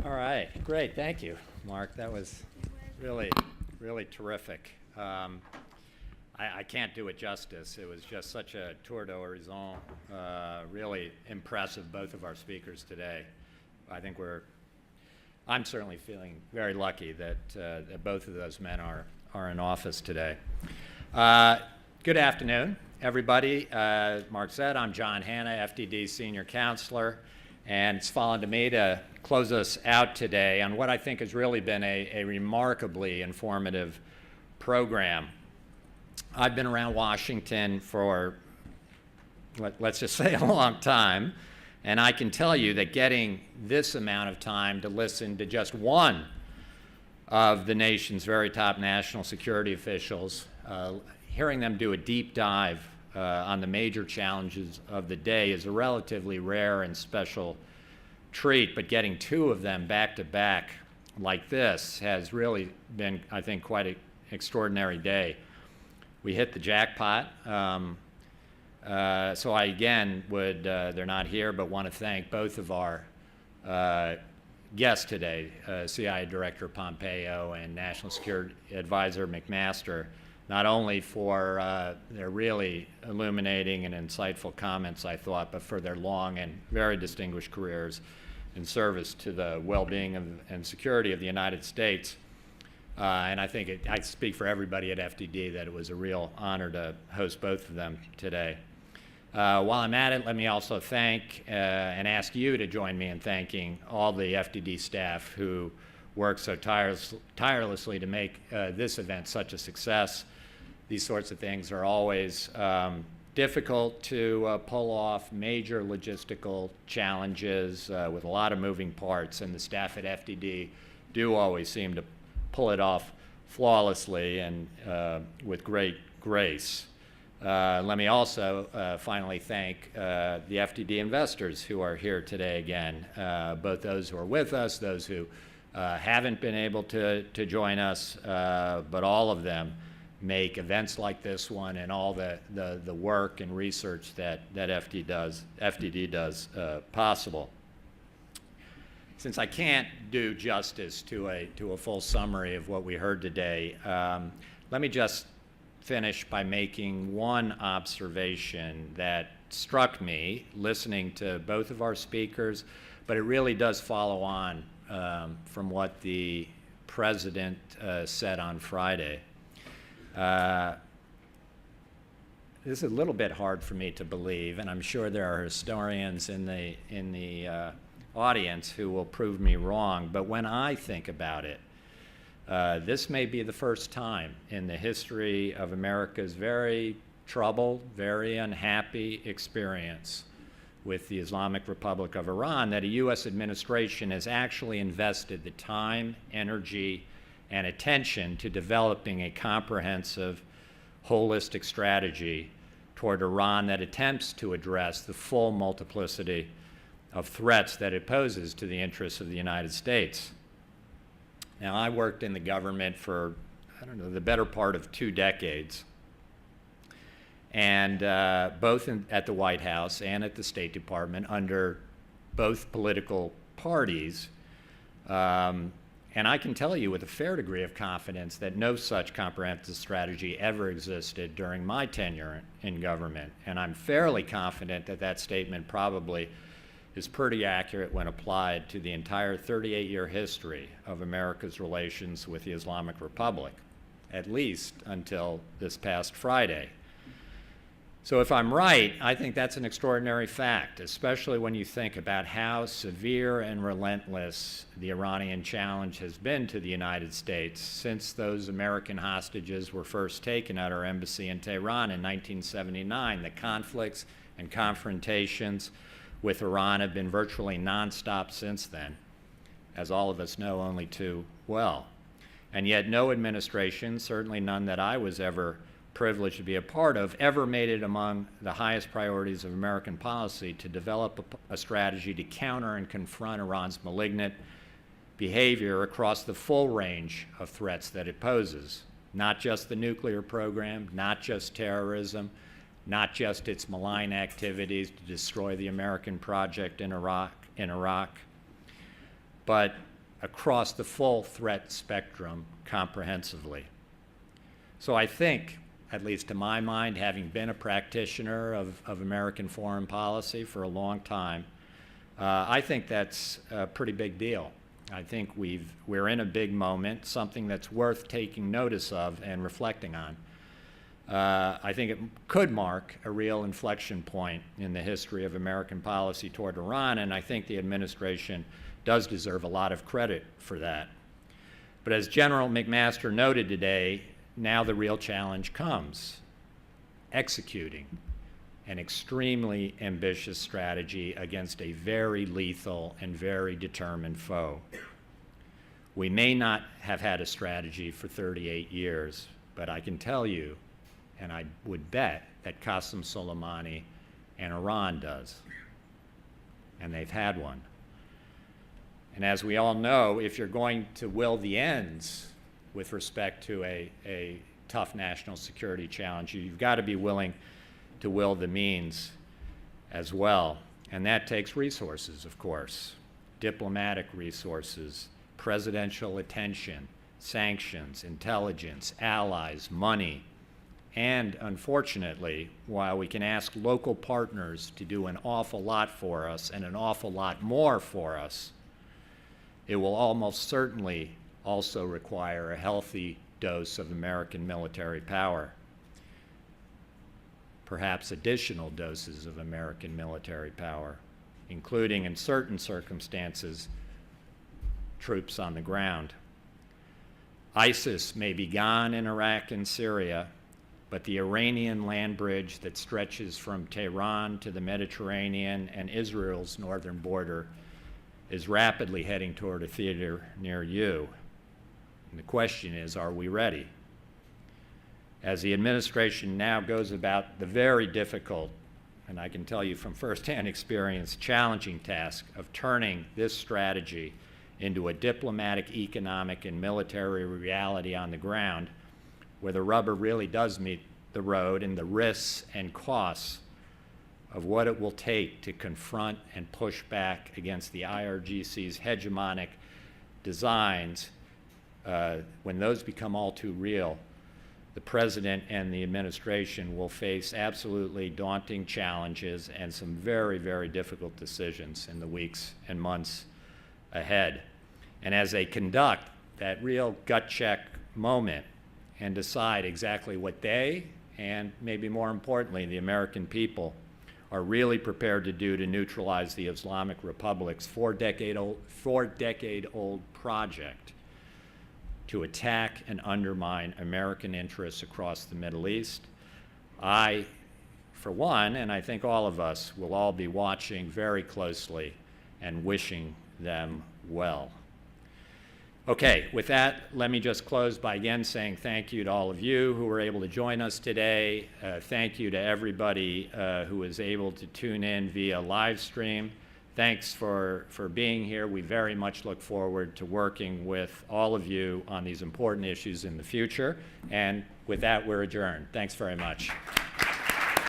All right, great, thank you, Mark. That was really, really terrific. I can't do it justice. It was just such a tour d'horizon. Really impressive, both of our speakers today. I'm certainly feeling very lucky that both of those men are in office today. Good afternoon, everybody. Mark said, I'm John Hanna, FDD Senior Counselor, and it's fallen to me to close us out today on what I think has really been a remarkably informative program. I've been around Washington for, let's just say, a long time, and I can tell you that getting this amount of time to listen to just one of the nation's very top national security officials, hearing them do a deep dive on the major challenges of the day is a relatively rare and special treat, but getting two of them back to back like this has really been, I think, quite an extraordinary day. We hit the jackpot. So I again would, they're not here, but want to thank both of our guests today, CIA Director Pompeo and National Security Advisor McMaster, not only for their really illuminating and insightful comments, I thought, but for their long and very distinguished careers in service to the well-being and security of the United States. And I think I speak for everybody at FDD that it was a real honor to host both of them today. While I'm at it, let me also thank and ask you to join me in thanking all the FDD staff who worked so tirelessly to make this event such a success. These sorts of things are always difficult to pull off, major logistical challenges with a lot of moving parts, and the staff at FDD do always seem to pull it off flawlessly and with great grace. Let me also finally thank the FDD investors who are here today again, both those who are with us, those who haven't been able to join us, but all of them make events like this one and all the work and research that FDD does possible. Since I can't do justice to a full summary of what we heard today, let me just finish by making one observation that struck me listening to both of our speakers, but it really does follow on from what the President said on Friday. This is a little bit hard for me to believe, and I'm sure there are historians in the audience who will prove me wrong, but when I think about it, this may be the first time in the history of America's very troubled, very unhappy experience with the Islamic Republic of Iran that a U.S. administration has actually invested the time, energy, and attention to developing a comprehensive, holistic strategy toward Iran that attempts to address the full multiplicity of threats that it poses to the interests of the United States. Now, I worked in the government for, the better part of 2 decades, and both at the White House and at the State Department under both political parties. And I can tell you with a fair degree of confidence that no such comprehensive strategy ever existed during my tenure in government. And I'm fairly confident that that statement probably is pretty accurate when applied to the entire 38-year history of America's relations with the Islamic Republic, at least until this past Friday. So if I'm right, I think that's an extraordinary fact, especially when you think about how severe and relentless the Iranian challenge has been to the United States since those American hostages were first taken at our embassy in Tehran in 1979. The conflicts and confrontations with Iran have been virtually nonstop since then, as all of us know only too well. And yet no administration, certainly none that I was ever privileged to be a part of, ever made it among the highest priorities of American policy to develop a strategy to counter and confront Iran's malignant behavior across the full range of threats that it poses. Not just the nuclear program, not just terrorism, not just its malign activities to destroy the American project in Iraq, but across the full threat spectrum comprehensively. So I think, at least to my mind, having been a practitioner of American foreign policy for a long time, I think that's a pretty big deal. I think we're in a big moment, something that's worth taking notice of and reflecting on. I think it could mark a real inflection point in the history of American policy toward Iran, and I think the administration does deserve a lot of credit for that. But as General McMaster noted today, now the real challenge comes: executing an extremely ambitious strategy against a very lethal and very determined foe. We may not have had a strategy for 38 years, but I can tell you, and I would bet, that Qasem Soleimani and Iran does. And they've had one. And as we all know, if you're going to will the ends with respect to a tough national security challenge, you've got to be willing to will the means as well. And that takes resources, of course, diplomatic resources, presidential attention, sanctions, intelligence, allies, money. And unfortunately, while we can ask local partners to do an awful lot for us and an awful lot more for us, it will almost certainly also require a healthy dose of American military power, perhaps additional doses of American military power, including, in certain circumstances, troops on the ground. ISIS may be gone in Iraq and Syria, but the Iranian land bridge that stretches from Tehran to the Mediterranean and Israel's northern border is rapidly heading toward a theater near you. And the question is, are we ready? As the administration now goes about the very difficult, and I can tell you from firsthand experience, challenging task of turning this strategy into a diplomatic, economic, and military reality on the ground, where the rubber really does meet the road, and the risks and costs of what it will take to confront and push back against the IRGC's hegemonic designs, when those become all too real, the President and the administration will face absolutely daunting challenges and some very, very difficult decisions in the weeks and months ahead. And as they conduct that real gut check moment and decide exactly what they, and maybe more importantly, the American people, are really prepared to do to neutralize the Islamic Republic's four-decade-old project to attack and undermine American interests across the Middle East, I, for one, and I think all of us, will all be watching very closely and wishing them well. Okay, with that, let me just close by again saying thank you to all of you who were able to join us today. Thank you to everybody who was able to tune in via live stream. Thanks for being here. We very much look forward to working with all of you on these important issues in the future. And with that, we're adjourned. Thanks very much.